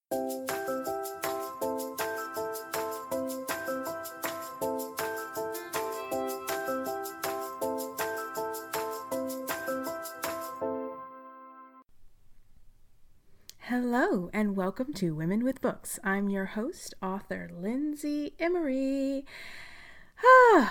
Hello and welcome to Women with Books. I'm your host, author Lindsay Emory.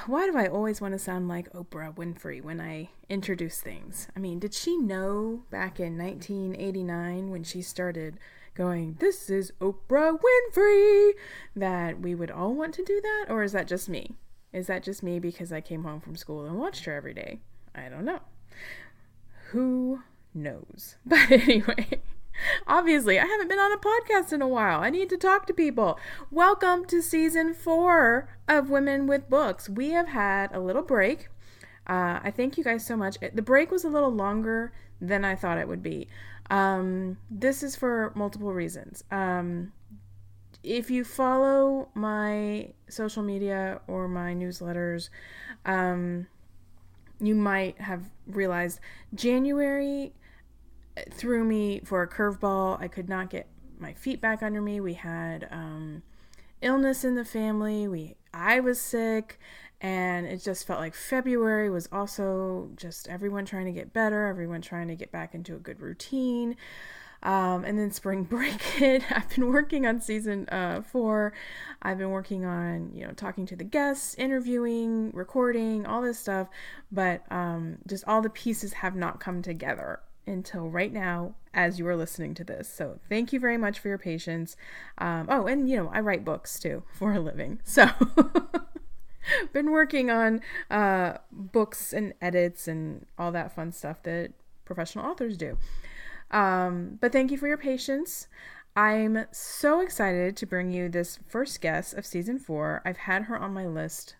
Why do I always want to sound like Oprah Winfrey when I introduce things? I mean, did she know back in 1989 when she started going, "This is Oprah Winfrey," that we would all want to do that? Or is that just me? Is that just me because I came home from school and watched her every day? I don't know. Who knows? But anyway, obviously, I haven't been on a podcast in a while. I need to talk to people. Welcome to season 4 of Women with Books. We have had a little break. I thank you guys so much. The break was a little longer than I thought it would be. This is for multiple reasons. If you follow my social media or my newsletters, you might have realized January threw me for a curveball. I could not get my feet back under me. We had illness in the family. I was sick, and it just felt like February was also just everyone trying to get better, everyone trying to get back into a good routine. And then spring break hit. I've been working on season 4. I've been working on, talking to the guests, interviewing, recording, all this stuff. But just all the pieces have not come together until right now as you are listening to this. So thank you very much for your patience. And I write books too for a living. So been working on books and edits and all that fun stuff that professional authors do. But thank you for your patience. I'm so excited to bring you this first guest of season 4. I've had her on my list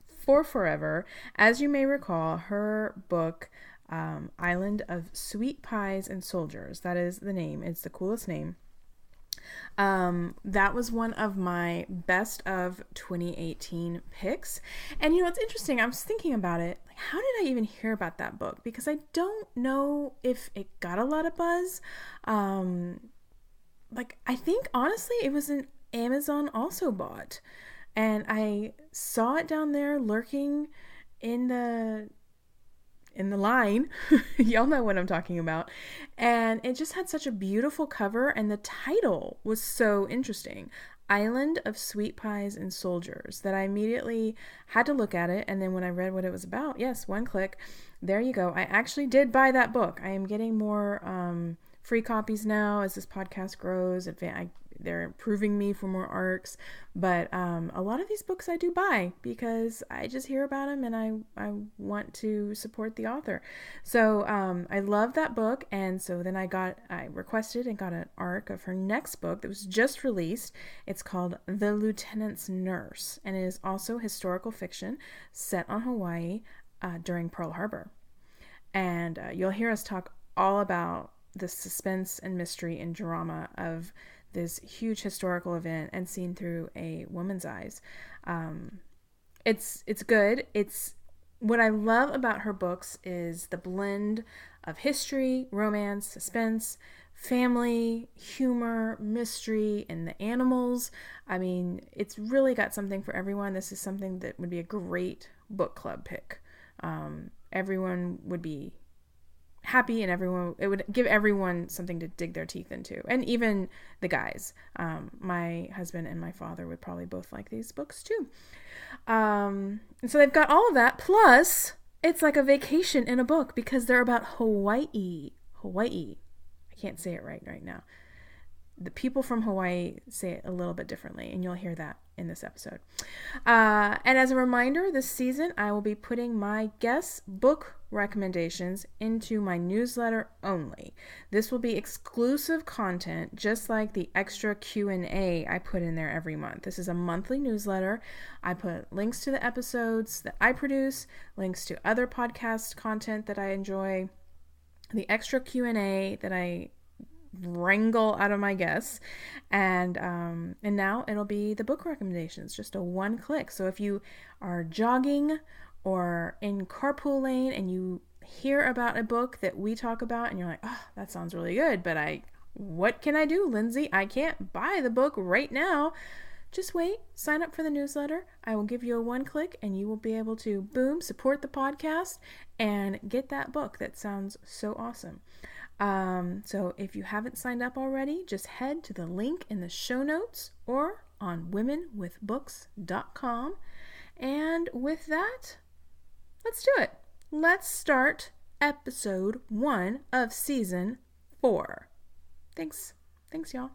for forever. As you may recall, her book, Island of Sweet Pies and Soldiers. That is the name. It's the coolest name. That was one of my best of 2018 picks. And it's interesting. I was thinking about it. Like, how did I even hear about that book? Because I don't know if it got a lot of buzz. I think honestly it was an Amazon also bought. And I saw it down there lurking in the line. Y'all know what I'm talking about. And it just had such a beautiful cover, and the title was so interesting. Island of Sweet Pies and Soldiers, that I immediately had to look at it. And then when I read what it was about, yes, one click, there you go. I actually did buy that book. I am getting more free copies now as this podcast grows. They're improving me for more arcs, but a lot of these books I do buy because I just hear about them and I want to support the author. So I love that book, and so then I requested and got an arc of her next book that was just released. It's called The Lieutenant's Nurse, and it is also historical fiction set on Hawaii during Pearl Harbor. And you'll hear us talk all about the suspense and mystery and drama of this huge historical event and seen through a woman's eyes. It's good. It's what I love about her books is the blend of history, romance, suspense, family, humor, mystery, and the animals. I mean, it's really got something for everyone. This is something that would be a great book club pick. Everyone would be happy, and it would give everyone something to dig their teeth into, and even the guys. My husband and my father would probably both like these books too. And so they've got all of that, plus it's like a vacation in a book because they're about Hawaii. I can't say it right now. The people from Hawaii say it a little bit differently, and you'll hear that in this episode. And as a reminder, this season I will be putting my guest book recommendations into my newsletter only. This will be exclusive content, just like the extra Q&A I put in there every month. This is a monthly newsletter. I put links to the episodes that I produce, links to other podcast content that I enjoy, the extra Q&A that I wrangle out of my guests, and now it'll be the book recommendations, just a one click. So if you are jogging or in carpool lane and you hear about a book that we talk about and you're like, oh, that sounds really good, but I What can I do, Lindsay? I can't buy the book right now. Just wait, sign up for the newsletter. I will give you a one click and you will be able to, boom, support the podcast and get that book. That sounds so awesome. So if you haven't signed up already, just head to the link in the show notes or on womenwithbooks.com. And with that, let's do it. Let's start episode 1 of season 4. Thanks, y'all.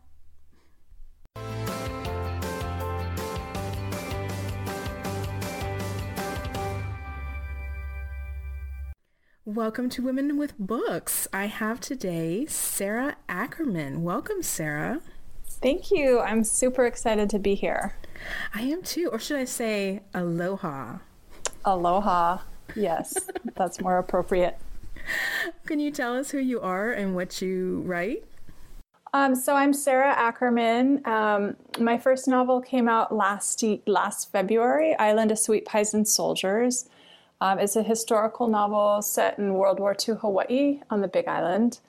Welcome to Women with Books. I have today Sara Ackerman. Welcome, Sara. Thank you. I'm super excited to be here. I am too. Or should I say aloha? Aloha. Yes, that's more appropriate. Can you tell us who you are and what you write? So I'm Sara Ackerman. My first novel came out last February, Island of Sweet Pies and Soldiers. It's a historical novel set in World War II Hawaii on the Big Island.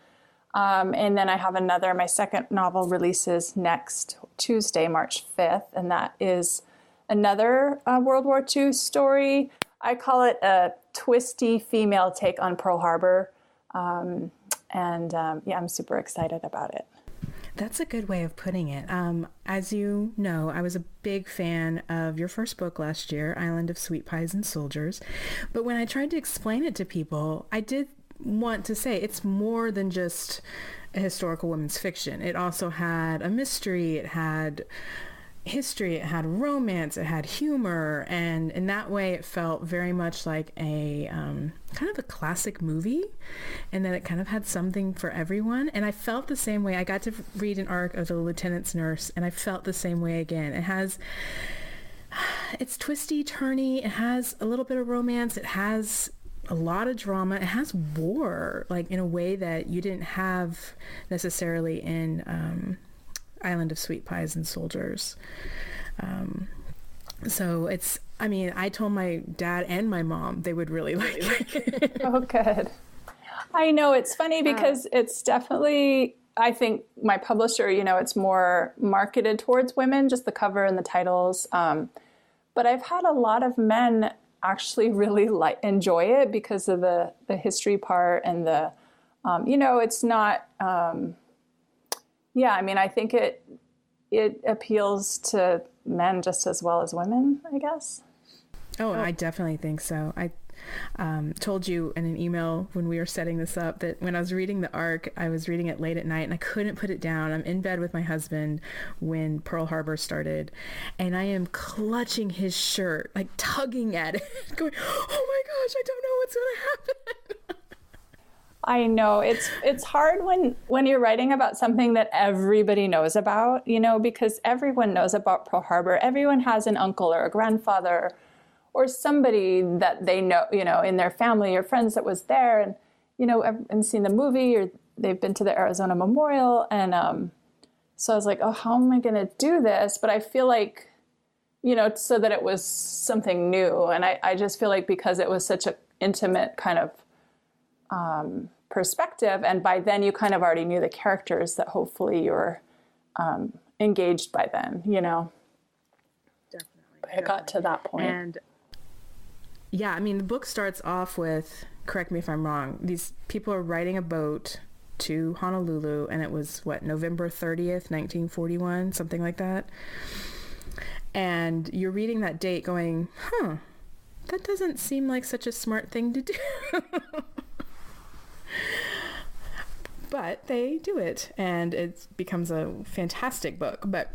And then I have my second novel releases next Tuesday, March 5th, and that is another World War II story. I call it a twisty female take on Pearl Harbor. I'm super excited about it. That's a good way of putting it. As you know, I was a big fan of your first book last year, Island of Sweet Pies and Soldiers. But when I tried to explain it to people, I did want to say it's more than just a historical women's fiction. It also had a mystery, it had history, it had romance, it had humor, and in that way it felt very much like a kind of a classic movie, and then it kind of had something for everyone. And I felt the same way. I got to read an arc of The Lieutenant's Nurse, and I felt the same way again. It's twisty, turny, it has a little bit of romance, it has a lot of drama, it has war, like in a way that you didn't have necessarily in Island of Sweet Pies and Soldiers. So I told my dad and my mom they would really like it. Oh, good. I know, it's funny because it's definitely, I think my publisher, it's more marketed towards women, just the cover and the titles. But I've had a lot of men actually really enjoy it because of the history part and the, it's not, I think it appeals to men just as well as women, I guess. Oh, I definitely think so. I told you in an email when we were setting this up that when I was reading the arc, I was reading it late at night and I couldn't put it down. I'm in bed with my husband when Pearl Harbor started, and I am clutching his shirt, like tugging at it, going, oh my gosh, I don't know what's going to happen. I know it's hard when you're writing about something that everybody knows about, because everyone knows about Pearl Harbor. Everyone has an uncle or a grandfather or somebody that they know, in their family or friends that was there and seen the movie, or they've been to the Arizona Memorial. And so I was like, oh, how am I going to do this? But I feel like, so that it was something new. And I just feel like because it was such an intimate kind of perspective, and by then you kind of already knew the characters, that hopefully you're engaged by then, Definitely. It got to that point. And the book starts off with, correct me if I'm wrong, these people are riding a boat to Honolulu, and it was November 30th, 1941, something like that. And you're reading that date going, that doesn't seem like such a smart thing to do. But they do it, and it becomes a fantastic book. But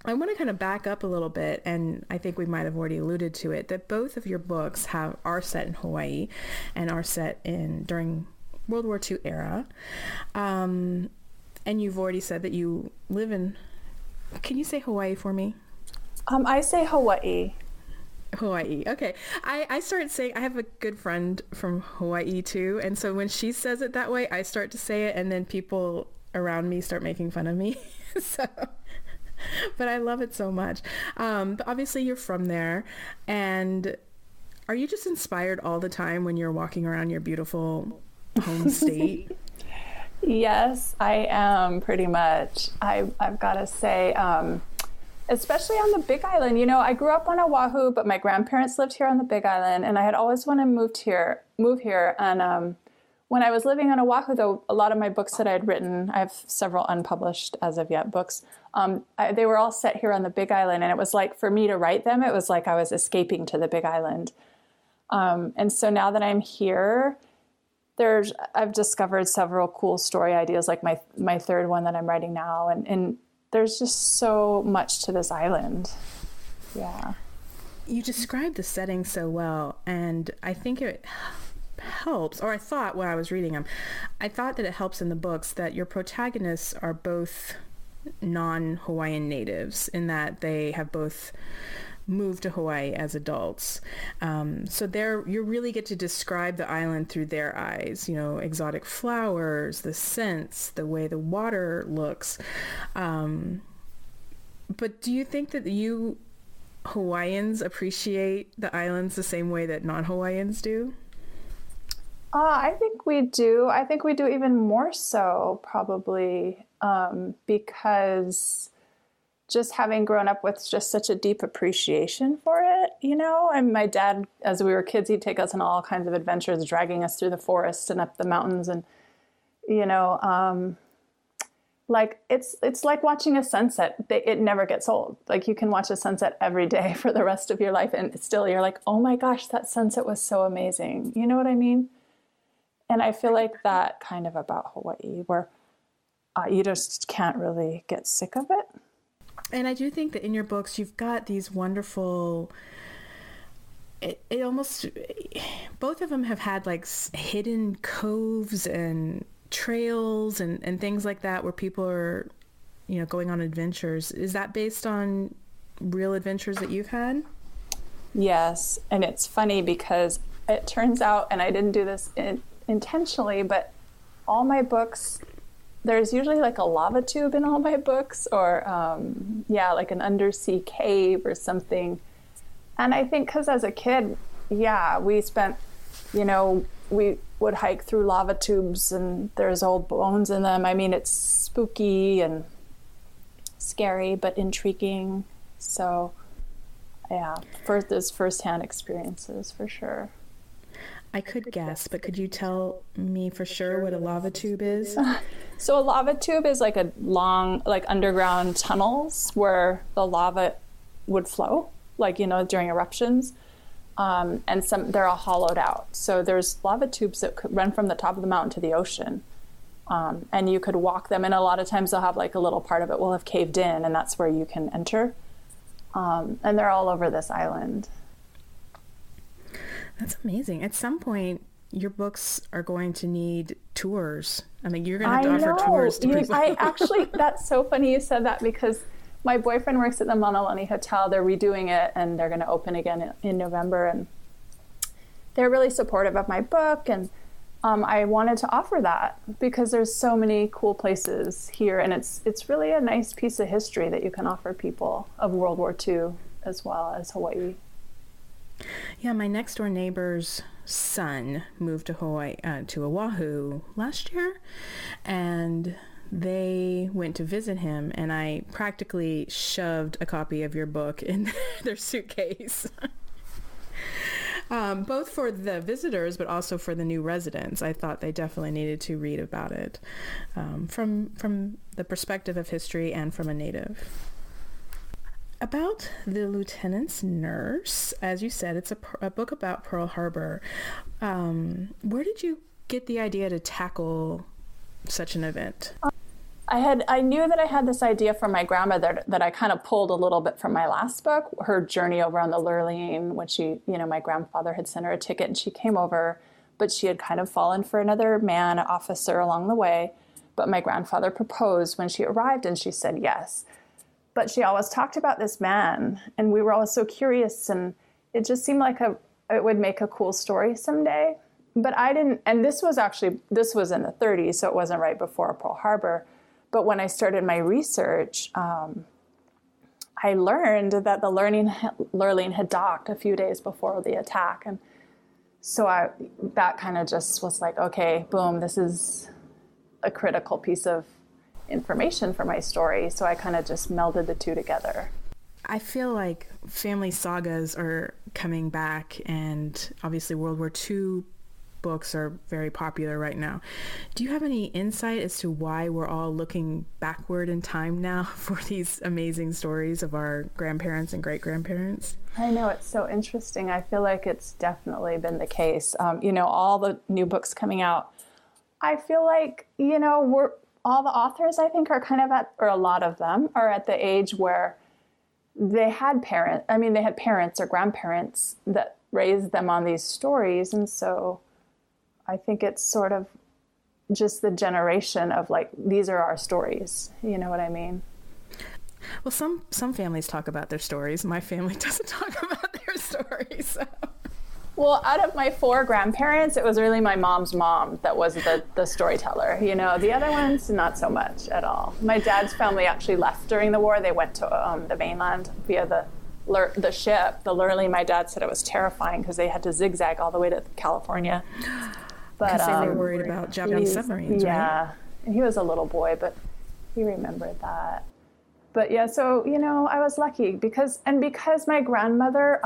I want to kind of back up a little bit, and I think we might have already alluded to it, that both of your books are set in Hawaii and are set during World War II era. And you've already said that you live in, can you say Hawaii for me? I say Hawaii. Hawaii. Okay. I started saying, I have a good friend from Hawaii too. And so when she says it that way, I start to say it, and then people around me start making fun of me. But I love it so much. But obviously you're from there. And are you just inspired all the time when you're walking around your beautiful home state? Yes, I am pretty much. I've got to say, especially on the Big Island. You know, I grew up on Oahu, but my grandparents lived here on the Big Island, and I had always wanted to move here. And when I was living on Oahu, though, a lot of my books that I had written, I have several unpublished as of yet books. They were all set here on the Big Island, and it was like for me to write them, it was like I was escaping to the Big Island. And so now that I'm here, I've discovered several cool story ideas, like my third one that I'm writing now, and there's just so much to this island. Yeah. You described the setting so well, and I think it helps, or I thought when I was reading them, I thought that it helps in the books that your protagonists are both non-Hawaiian natives, in that they have both moved to Hawaii as adults. So you really get to describe the island through their eyes, you know, exotic flowers, the scents, the way the water looks. But do you think that you Hawaiians appreciate the islands the same way that non-Hawaiians do? I think we do. I think we do even more so, probably, because just having grown up with just such a deep appreciation for it, you know. And my dad, as we were kids, he'd take us on all kinds of adventures, dragging us through the forest and up the mountains, and you know, like it's like watching a sunset. It never gets old. Like you can watch a sunset every day for the rest of your life, and still you're like, oh my gosh, that sunset was so amazing. You know what I mean? And I feel like that kind of about Hawaii, where you just can't really get sick of it. And I do think that in your books, you've got these wonderful, it almost, both of them have had like hidden coves and trails and things like that where people are, you know, going on adventures. Is that based on real adventures that you've had? Yes. And it's funny because it turns out, and I didn't do this intentionally, but all my books, there's usually like a lava tube in all my books, or like an undersea cave or something. And I think because as a kid, we spent, you know, we would hike through lava tubes and there's old bones in them. I mean, it's spooky and scary, but intriguing. So those firsthand experiences for sure. I could guess, but could you tell me for sure what a lava tube is? So a lava tube is like a long, like underground tunnels where the lava would flow, like, you know, during eruptions. And they're all hollowed out. So there's lava tubes that could run from the top of the mountain to the ocean. And you could walk them. And a lot of times they'll have like a little part of it will have caved in, and that's where you can enter. And they're all over this island. That's amazing. At some point, your books are going to need tours. I mean, you're going to have to offer tours to people. That's so funny you said that, because my boyfriend works at the Maunalani Hotel. They're redoing it, and they're going to open again in November. And they're really supportive of my book. And I wanted to offer that because there's so many cool places here. And it's really a nice piece of history that you can offer people of World War II as well as Hawaii. Yeah, my next door neighbor's son moved to Hawaii, to Oahu last year, and they went to visit him, and I practically shoved a copy of your book in their suitcase. Both for the visitors, but also for the new residents. I thought they definitely needed to read about it from the perspective of history and from a native. About the lieutenant's nurse, as you said, it's a book about Pearl Harbor. Where did you get the idea to tackle such an event? I knew that I had this idea from my grandmother that I kind of pulled a little bit from my last book, her journey over on the Lurleen, when she, you know, my grandfather had sent her a ticket and she came over, but she had kind of fallen for another man, officer along the way. But my grandfather proposed when she arrived and she said yes. But she always talked about this man, and we were always so curious, and it just seemed like it would make a cool story someday. But I didn't, and this was in the 30s, so it wasn't right before Pearl Harbor. But when I started my research, I learned that the Lurleen had docked a few days before the attack. And so that kind of just was like, okay, boom, this is a critical piece of information for my story. So I kind of just melded the two together. I feel like family sagas are coming back, and obviously World War II books are very popular right now. Do you have any insight as to why we're all looking backward in time now for these amazing stories of our grandparents and great-grandparents? I know, it's so interesting. I feel like it's definitely been the case. All the new books coming out, I feel like, all the authors, I think, are kind of or a lot of them are at the age where they had parents or grandparents that raised them on these stories. And so I think it's sort of just the generation of like, these are our stories. You know what I mean? Well, some families talk about their stories. My family doesn't talk about their stories. So. Well, out of my 4 grandparents, it was really my mom's mom that was the storyteller. The other ones, not so much at all. My dad's family actually left during the war. They went to the mainland via the ship, the Lurley. My dad said it was terrifying because they had to zigzag all the way to California. Because they were worried about Japanese submarines, right? Yeah, and he was a little boy, but he remembered that. But yeah, so, I was lucky because my grandmother,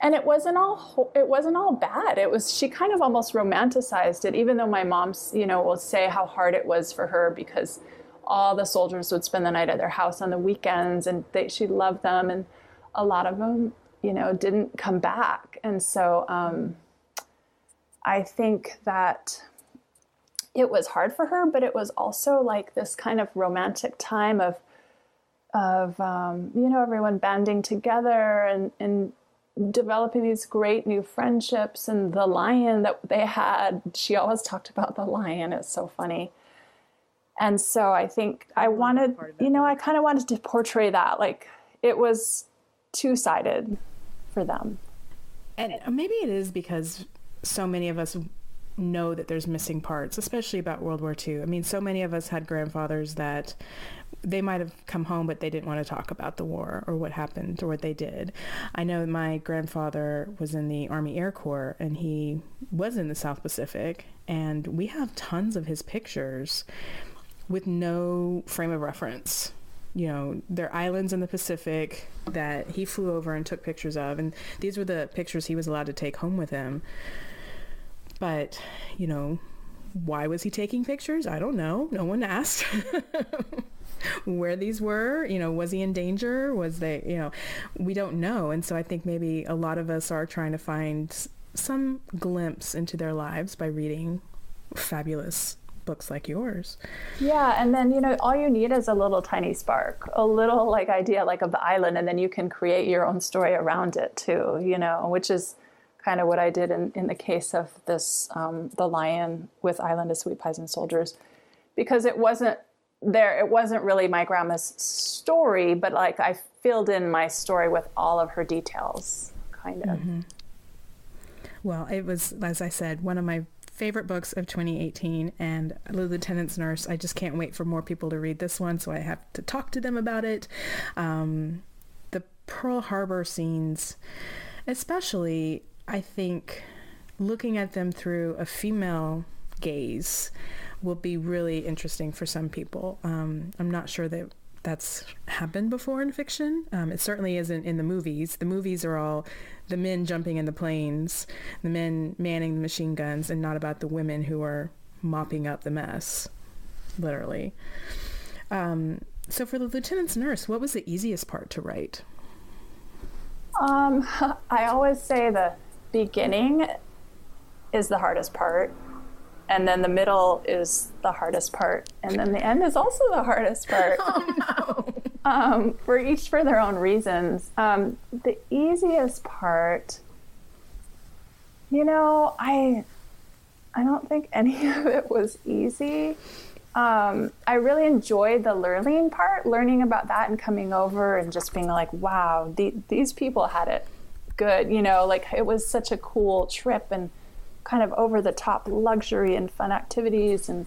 and it wasn't all bad. She kind of almost romanticized it, even though my mom, will say how hard it was for her because all the soldiers would spend the night at their house on the weekends, and she loved them, and a lot of them, didn't come back. And so I think that it was hard for her, but it was also like this kind of romantic time of everyone banding together and developing these great new friendships. And the lion that they had, she always talked about the lion. It's so funny. And so I think I kind of wanted to portray that, like it was two-sided for them. And maybe it is because so many of us know that there's missing parts, especially about World War II. I mean, so many of us had grandfathers that they might have come home, but they didn't want to talk about the war or what happened or what they did. I know my grandfather was in the Army Air Corps, and he was in the South Pacific, and we have tons of his pictures with no frame of reference. They're islands in the Pacific that he flew over and took pictures of, and these were the pictures he was allowed to take home with him. But, why was he taking pictures? I don't know. No one asked where these were. Was he in danger? Was they, we don't know. And so I think maybe a lot of us are trying to find some glimpse into their lives by reading fabulous books like yours. Yeah, and then, all you need is a little tiny spark, a little idea of the island, and then you can create your own story around it too, which is kind of what I did in the case of this, The Lion with Island of Sweet Pies and Soldiers, because it wasn't really my grandma's story, but I filled in my story with all of her details, kind of. Mm-hmm. Well, it was, as I said, one of my favorite books of 2018, and The Lieutenant's Nurse. I just can't wait for more people to read this one, so I have to talk to them about it. The Pearl Harbor scenes, especially, I think looking at them through a female gaze will be really interesting for some people. I'm not sure that that's happened before in fiction. It certainly isn't in the movies. The movies are all the men jumping in the planes, the men manning the machine guns, and not about the women who are mopping up the mess, literally. So for The Lieutenant's Nurse, what was the easiest part to write? I always say the beginning is the hardest part, and then the middle is the hardest part, and then the end is also the hardest part. Oh no! For their own reasons. The easiest part, I don't think any of it was easy. I really enjoyed the learning part, learning about that and coming over and just being like, wow, these people had it good. It was such a cool trip and kind of over the top luxury and fun activities, and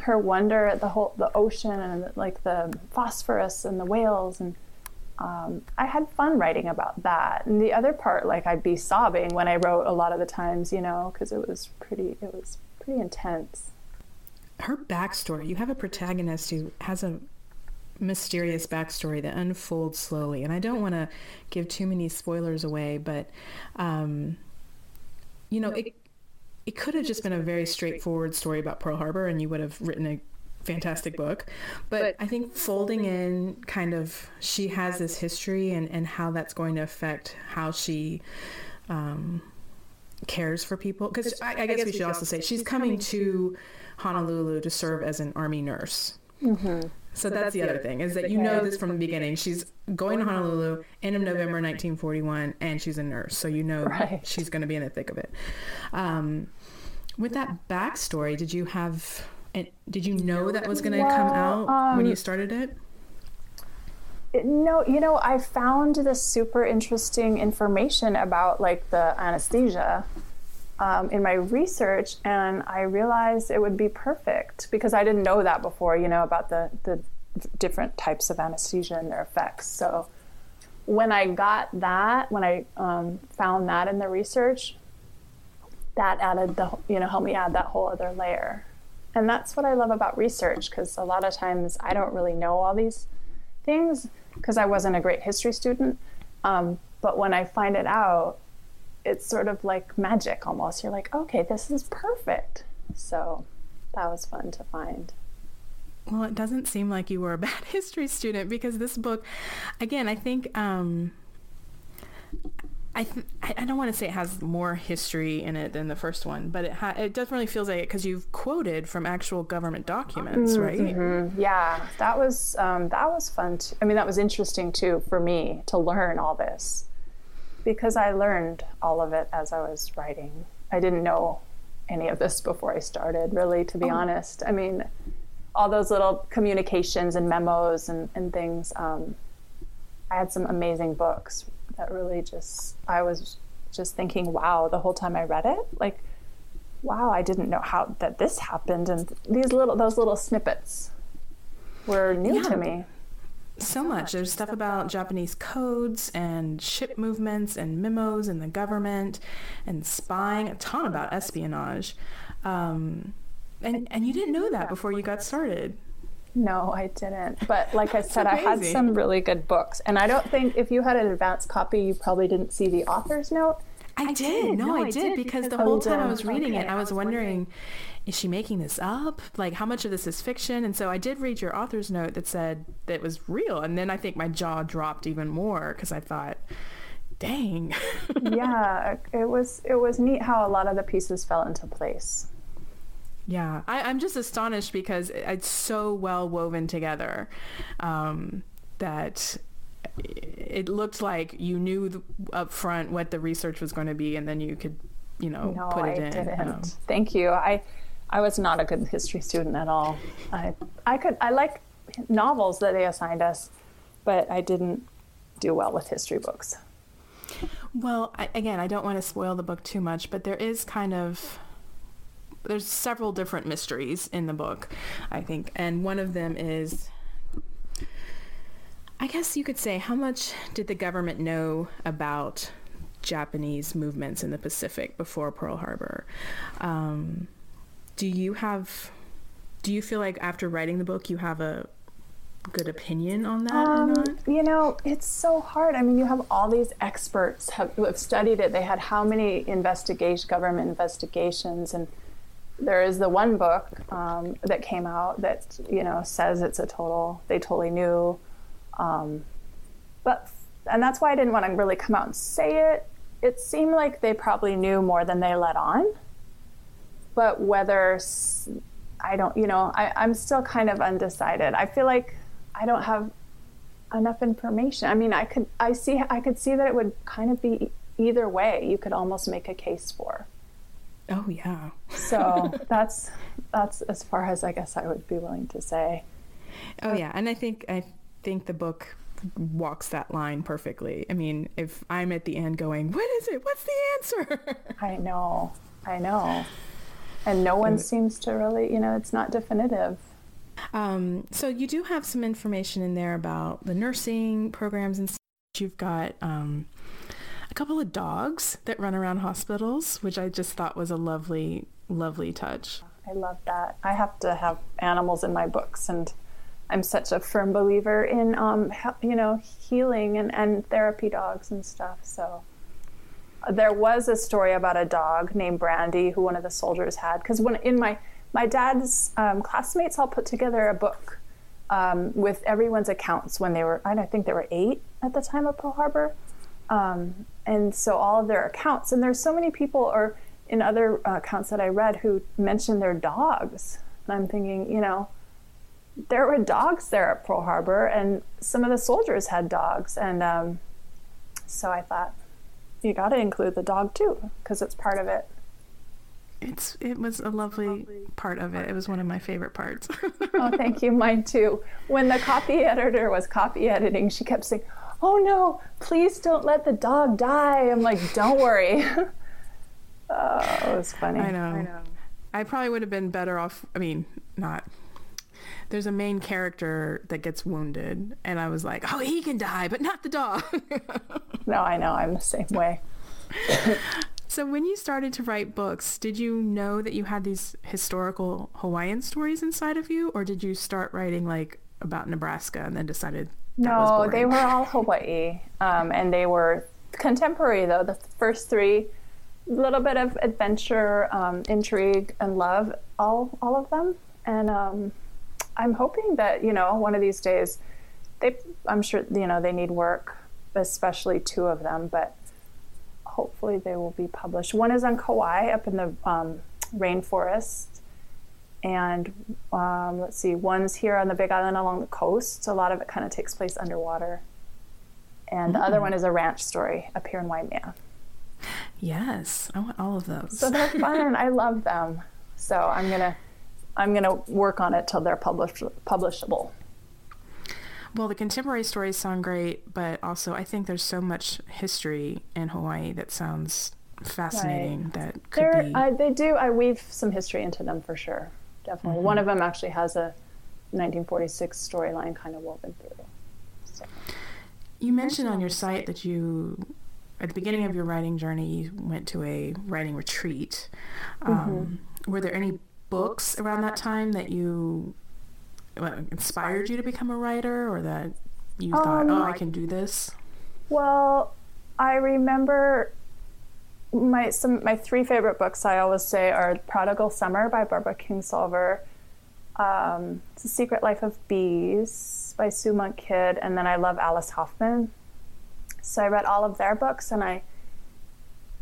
her wonder at the ocean and the phosphorus and the whales. And I had fun writing about that. And the other part, I'd be sobbing when I wrote a lot of the times, because it was pretty intense. her backstory, you have a protagonist who has a mysterious backstory that unfolds slowly, and I don't want to give too many spoilers away, but it could have just been a very straightforward story about Pearl Harbor and you would have written a fantastic book. But I think folding in kind of she has this history and how that's going to affect how she cares for people. Because I guess we should also say she's coming to Honolulu to serve as an Army nurse. Mm-hmm. So that's the other thing, is that you know this from the beginning. She's going to Honolulu end of November 1941, and she's a nurse. So you know she's going to be in the thick of it. With that backstory, did you know that was going to come out when you started it? No, I found this super interesting information about like the anesthesia in my research, and I realized it would be perfect because I didn't know that before, about the different types of anesthesia and their effects. So when I got that, when I found that in the research, that added helped me add that whole other layer. And that's what I love about research, because a lot of times I don't really know all these things because I wasn't a great history student. But when I find it out, it's sort of like magic almost. You're like, okay, this is perfect. So that was fun to find. Well, it doesn't seem like you were a bad history student, because this book, again, I think, I don't want to say it has more history in it than the first one, but it definitely feels like it because you've quoted from actual government documents, right? Mm-hmm. Yeah, that was fun. That was interesting too for me to learn all this, because I learned all of it as I was writing. I didn't know any of this before I started, really, to be honest. All those little communications and memos and things. I had some amazing books that really I was just thinking, wow, the whole time I read it, like, wow, I didn't know that this happened. And those little snippets were new to me. So much. There's stuff about Japanese codes and ship movements and memos in the government and spying, a ton about espionage. And you didn't know that before you got started. No, I didn't. But like I said, I had some really good books. And I don't think if you had an advanced copy, you probably didn't see the author's note. I did. No, I did, because the whole time I was reading it, I was wondering, is she making this up? Like, how much of this is fiction? And so I did read your author's note that said that it was real. And then I think my jaw dropped even more because I thought, dang. Yeah, it was neat how a lot of the pieces fell into place. Yeah, I'm just astonished because it's so well woven together that it looked like you knew up front what the research was going to be, and then you could, put it in. No, I didn't. Thank you. I was not a good history student at all. I like novels that they assigned us, but I didn't do well with history books. Well, I don't want to spoil the book too much, but there's several different mysteries in the book, I think. And one of them is, I guess you could say, how much did the government know about Japanese movements in the Pacific before Pearl Harbor? Do you feel like after writing the book, you have a good opinion on that or not? It's so hard. You have all these experts who have studied it. They had how many government investigations, and there is the one book that came out that says they totally knew, and that's why I didn't want to really come out and say it. It seemed like they probably knew more than they let on, but whether I'm still kind of undecided. I feel like I don't have enough information. I could see that it would kind of be either way. You could almost make a case for. Oh yeah. So that's as far as I guess I would be willing to say. Oh yeah, and I think the book walks that line perfectly. If I'm at the end going, what is it? What's the answer? I know. And no one seems to really, it's not definitive. So you do have some information in there about the nursing programs and stuff. You've got a couple of dogs that run around hospitals, which I just thought was a lovely, lovely touch. I love that. I have to have animals in my books, and I'm such a firm believer in, healing and therapy dogs and stuff. So there was a story about a dog named Brandy who one of the soldiers had. Because when in my dad's classmates all put together a book with everyone's accounts when they were, I think they were 8 at the time of Pearl Harbor. And so all of their accounts, and there's so many people, or in other accounts that I read, who mentioned their dogs. And I'm thinking, there were dogs there at Pearl Harbor, and some of the soldiers had dogs. And so I thought, you got to include the dog too, because it's part of it. It was a lovely part of it. It was one of my favorite parts. Oh, thank you. Mine too. When the copy editor was copy editing, she kept saying, "Oh no, please don't let the dog die." I'm like, "Don't worry." Oh, it was funny. I know. I probably would have been better off. I mean, not. There's a main character that gets wounded, and I was like, "Oh, he can die, but not the dog." No, I know. I'm the same way. So when you started to write books, did you know that you had these historical Hawaiian stories inside of you, or did you start writing like about Nebraska and then decided that was boring? No, they were all Hawaii, and they were contemporary though. The first 3, a little bit of adventure, intrigue, and love, all of them. And I'm hoping that one of these days, I'm sure they need work, especially 2 of them, but hopefully they will be published. One is on Kauai, up in the rainforest, and let's see, one's here on the Big Island along the coast. A lot of it kind of takes place underwater, and the other one is a ranch story up here in Waimea. Yes, I want all of those. So they're fun. I love them. So I'm gonna work on it till they're publishable. Well, the contemporary stories sound great, but also I think there's so much history in Hawaii that sounds fascinating. Right. That could be... They do. I weave some history into them for sure. Definitely. Mm-hmm. One of them actually has a 1946 storyline kind of woven through. So. You mentioned on your site that you, at the beginning of your writing journey, you went to a writing retreat. Were there any books around that time that inspired you to become a writer, or that you thought, I can do this? Well, I remember my 3 favorite books, I always say, are Prodigal Summer by Barbara Kingsolver, The Secret Life of Bees by Sue Monk Kidd, and then I love Alice Hoffman. So I read all of their books, and I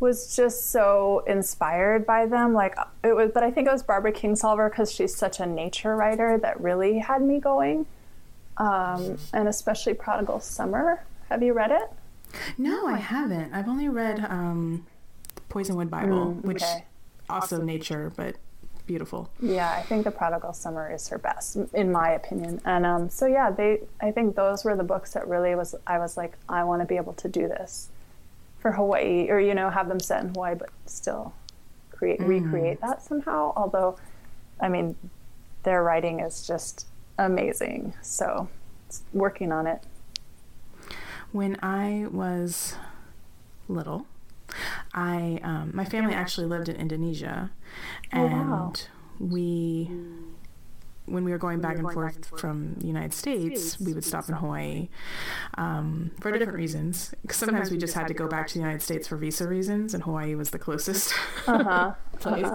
was just so inspired by them. But I think it was Barbara Kingsolver, because she's such a nature writer, that really had me going. And especially Prodigal Summer. Have you read it? No, I haven't. I've only read Poisonwood Bible, which also nature, but beautiful. Yeah, I think the Prodigal Summer is her best, in my opinion. And I think those were the books that really I was like, I want to be able to do this for Hawaii, or have them set in Hawaii, but still recreate that somehow. Although, I mean, their writing is just amazing. So, working on it. When I was little, my family actually lived in Indonesia, and when we were going back and forth from the United States, we would stop in Hawaii for different reasons. Sometimes we just had to go back to the United States for visa reasons, and Hawaii was the closest place.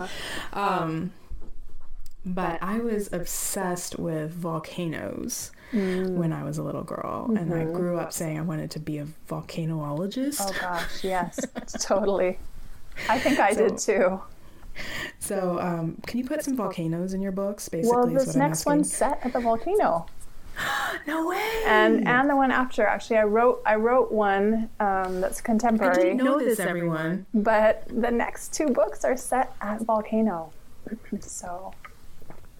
But I was obsessed with volcanoes when I was a little girl, and I grew up saying I wanted to be a volcanologist. Oh gosh, yes, totally. I think I did too. So, can you put some volcanoes in your books? Basically, well, this next one's set at the volcano. No way! And the one after, actually, I wrote one that's contemporary. I didn't know this, everyone. But the next 2 books are set at volcano, so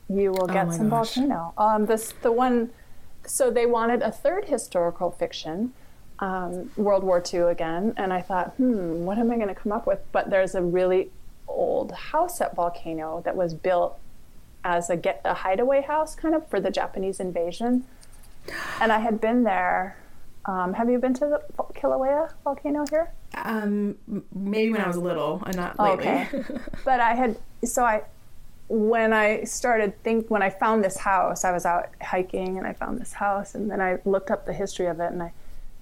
you will get some volcano. So they wanted a 3rd historical fiction, World War II again, and I thought, what am I going to come up with? But there's a really old house at Volcano that was built as a hideaway house kind of for the Japanese invasion. And I had been there. Have you been to the Kilauea volcano here? Maybe when I was little, and not lately. Okay. But when I found this house, I was out hiking and I found this house, and then I looked up the history of it, and I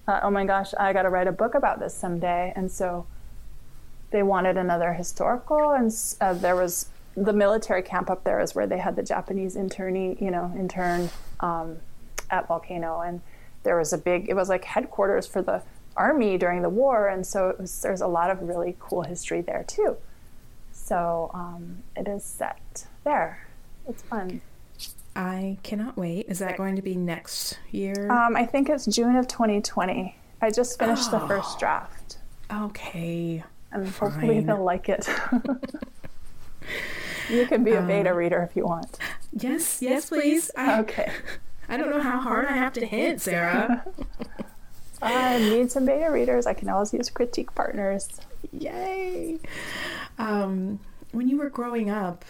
thought, oh my gosh, I got to write a book about this someday. And so they wanted another historical, and there was the military camp up there is where they had the Japanese interned at Volcano, and there was it was like headquarters for the army during the war, and so there's a lot of really cool history there too. So it is set there. It's fun. I cannot wait. Is that going to be next year? I think it's June of 2020. I just finished the first draft. Okay. And hopefully they'll like it. You can be a beta reader if you want. Yes, please. Okay. I don't know how hard I have to hit, Sarah. I need some beta readers. I can always use critique partners. Yay. When you were growing up,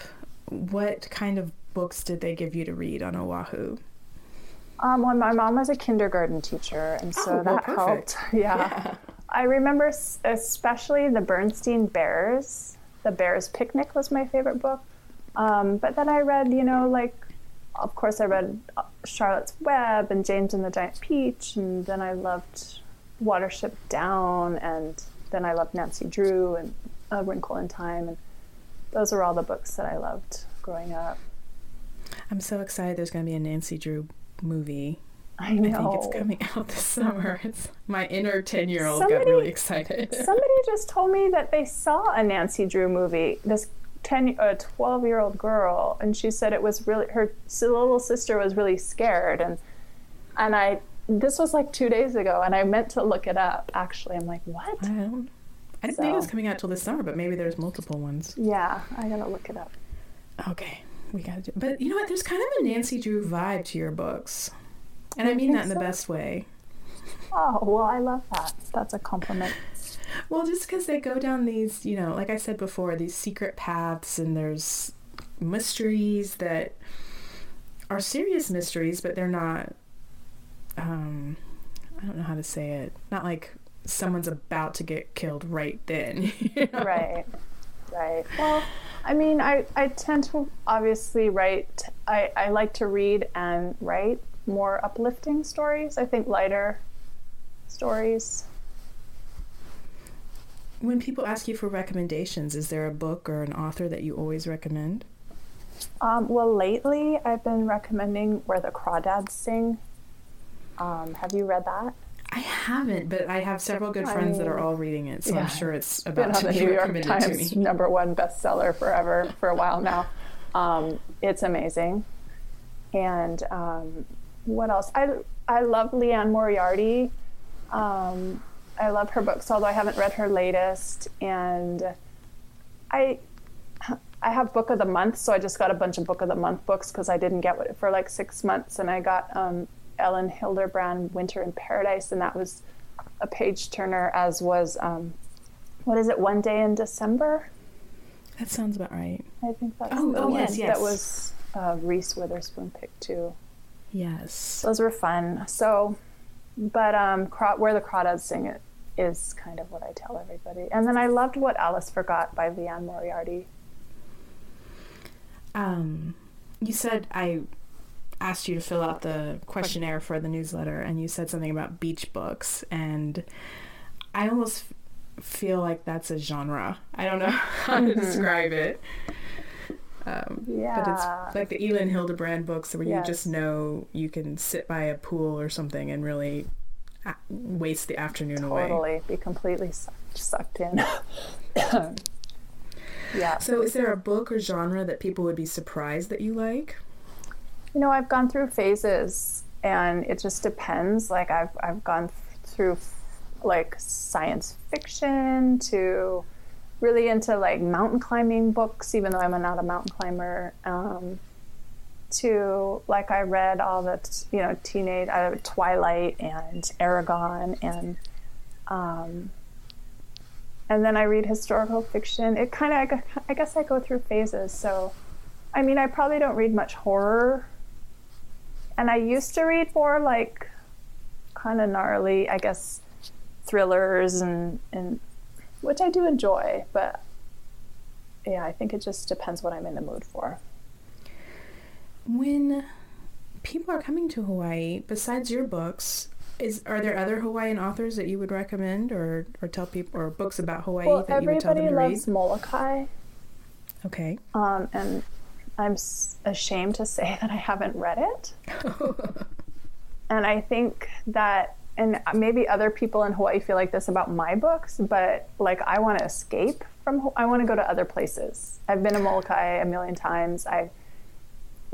what kind of books did they give you to read on Oahu? Well, my mom was a kindergarten teacher, and so that helped. Yeah. I remember especially the Bernstein Bears. The Bears Picnic was my favorite book. But then I read, of course I read Charlotte's Web and James and the Giant Peach, and then I loved Watership Down, and then I loved Nancy Drew and A Wrinkle in Time, and those are all the books that I loved growing up. I'm so excited there's going to be a Nancy Drew movie. I know. I think it's coming out this summer. It's my inner 10-year-old got really excited. Somebody just told me that they saw a Nancy Drew movie, this 12-year-old girl, and she said it was really, her little sister was really scared, and this was like 2 days ago, and I meant to look it up, actually. I'm like, what? I didn't think it was coming out till this summer, but maybe there's multiple ones. Yeah, I gotta look it up. Okay, we gotta do it. But you know what? There's kind of a Nancy Drew vibe to your books. And I mean that in the best way. Oh, well, I love that. That's a compliment. Well, just because they go down these, like I said before, these secret paths, and there's mysteries that are serious mysteries, but they're not, I don't know how to say it, not like someone's about to get killed right then. Right. Well, I mean, I tend to obviously write, I like to read and write more uplifting stories. I think lighter stories. When people ask you for recommendations, is there a book or an author that you always recommend? Well, lately I've been recommending Where the Crawdads Sing. Have you read that? I haven't, but I have several good friends that are all reading it, so I'm sure it's about to be New York recommended Times to me. #1 bestseller for a while now. It's amazing. And what else? I love Leanne Moriarty. I love her books, although I haven't read her latest. And I have Book of the Month, so I just got a bunch of Book of the Month books because I didn't get it for like 6 months, and I got Ellen Hilderbrand, Winter in Paradise, and that was a page turner, as was what is it, One Day in December? That sounds about right. I think that's the one. Yes. That was Reese Witherspoon picked too. Yes. Those were fun. So, but Where the Crawdads Sing It is kind of what I tell everybody. And then I loved What Alice Forgot by Leanne Moriarty. You said I asked you to fill out the questionnaire for the newsletter, and you said something about beach books, and I almost feel like that's a genre. I don't know how to describe it. But it's like the Elin Hilderbrand books where you just know you can sit by a pool or something and really waste the afternoon away. Totally. Be completely sucked in. Yeah. So is there a book or genre that people would be surprised that you like? I've gone through phases, and it just depends. Like I've gone through like science fiction to really into like mountain climbing books, even though I'm not a mountain climber, to like I read all the teenage Twilight and Aragon, and then I read historical fiction. It kind of, I guess I go through phases. So I mean, I probably don't read much horror, and I used to read more like kind of gnarly, I guess, thrillers and which I do enjoy, but yeah, I think it just depends what I'm in the mood for. When people are coming to Hawaii, besides your books, are there other Hawaiian authors that you would recommend or tell people, or books about Hawaii that you would tell them to read? Everybody loves Molokai. Okay. And I'm ashamed to say that I haven't read it. And I think that, and maybe other people in Hawaii feel like this about my books, but like I want to escape from, I want to go to other places. I've been to Molokai a million times. I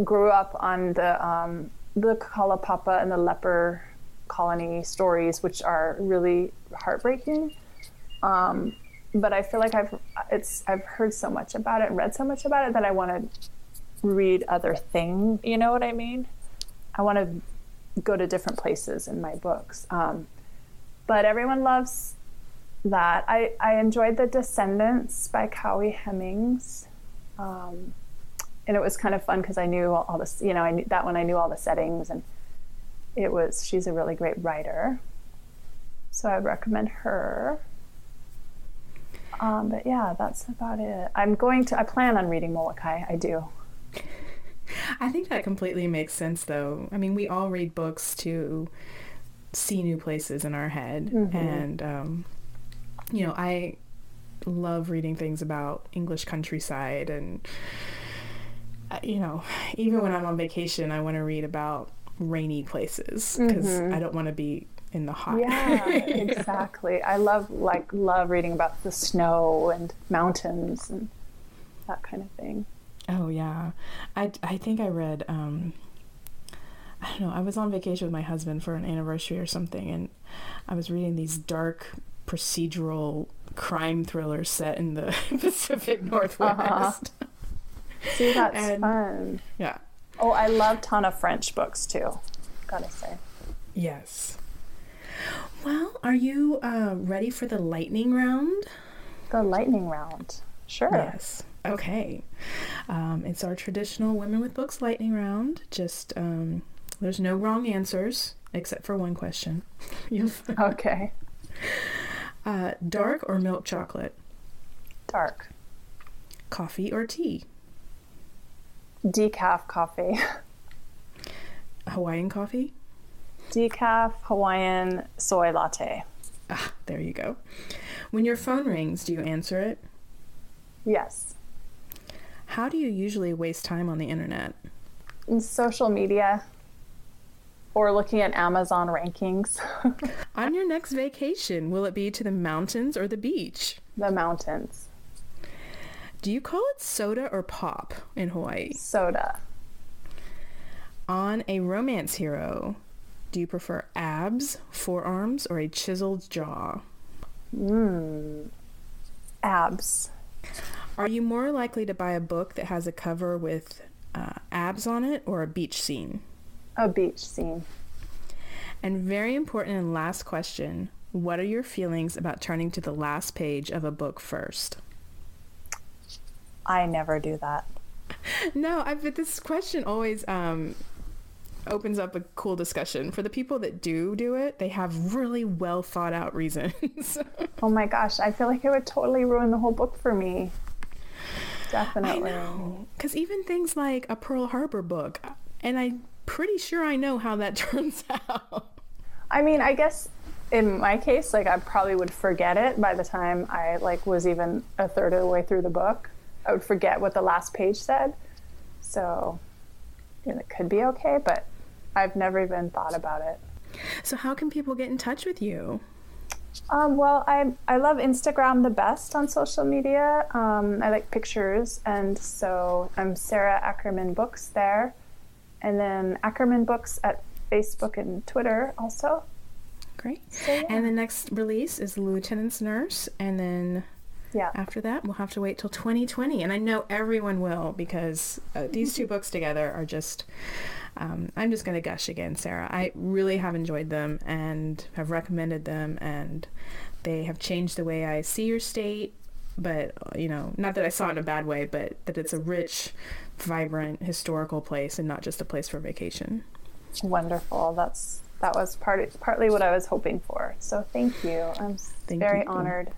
grew up on the Kalapapa and the leper colony stories, which are really heartbreaking. But I feel like I've heard so much about it and read so much about it that I want to read other things. You know what I mean? I want to go to different places in my books. But everyone loves that. I enjoyed The Descendants by Cowie Hemmings. And it was kind of fun because I knew all this, you know, I knew all the settings, and she's a really great writer. So I would recommend her. But yeah, that's about it. I plan on reading Molokai. I do. I think that completely makes sense, though. I mean, we all read books to see new places in our head. Mm-hmm. And, you know, I love reading things about English countryside. And, you know, even when I'm on vacation, I want to read about rainy places because I don't want to be in the hot. Yeah, exactly. I love reading about the snow and mountains and that kind of thing. Oh yeah, I think I read I don't know, I was on vacation with my husband for an anniversary or something, and I was reading these dark procedural crime thrillers set in the Pacific Northwest. See, that's fun. Yeah. Oh, I love ton of French books too, gotta say. Yes. Well, are you ready for the lightning round? The lightning round. Sure. Yes. Okay. It's our traditional Women with Books lightning round. Just, there's no wrong answers except for one question. Okay. Dark or milk chocolate? Dark. Coffee or tea? Decaf coffee. Hawaiian coffee? Decaf, Hawaiian, soy latte. Ah, there you go. When your phone rings, do you answer it? Yes. How do you usually waste time on the internet? In social media or looking at Amazon rankings. On your next vacation, will it be to the mountains or the beach? The mountains. Do you call it soda or pop in Hawaii? Soda. On a romance hero, do you prefer abs, forearms, or a chiseled jaw? Abs. Are you more likely to buy a book that has a cover with abs on it or a beach scene? A beach scene. And very important and last question, what are your feelings about turning to the last page of a book first? I never do that. No, but this question always opens up a cool discussion. For the people that do it, they have really well thought out reasons. Oh my gosh, I feel like it would totally ruin the whole book for me. Definitely. I know, because even things like a Pearl Harbor book, and I'm pretty sure I know how that turns out. I mean, I guess in my case, like I probably would forget it by the time I was even a third of the way through the book. I would forget what the last page said. So it could be okay, but I've never even thought about it. So how can people get in touch with you? Well, I love Instagram the best on social media. I like pictures, and so I'm Sara Ackerman Books there. And then Ackerman Books at Facebook and Twitter also. Great. So, yeah. And the next release is Lieutenant's Nurse, and then after that we'll have to wait till 2020. And I know everyone will, because these two books together are just... I'm just going to gush again, Sara. I really have enjoyed them and have recommended them, and they have changed the way I see your state. But, not that I saw it in a bad way, but that it's a rich, vibrant, historical place and not just a place for vacation. Wonderful. That was partly what I was hoping for. So thank you. I'm very honored.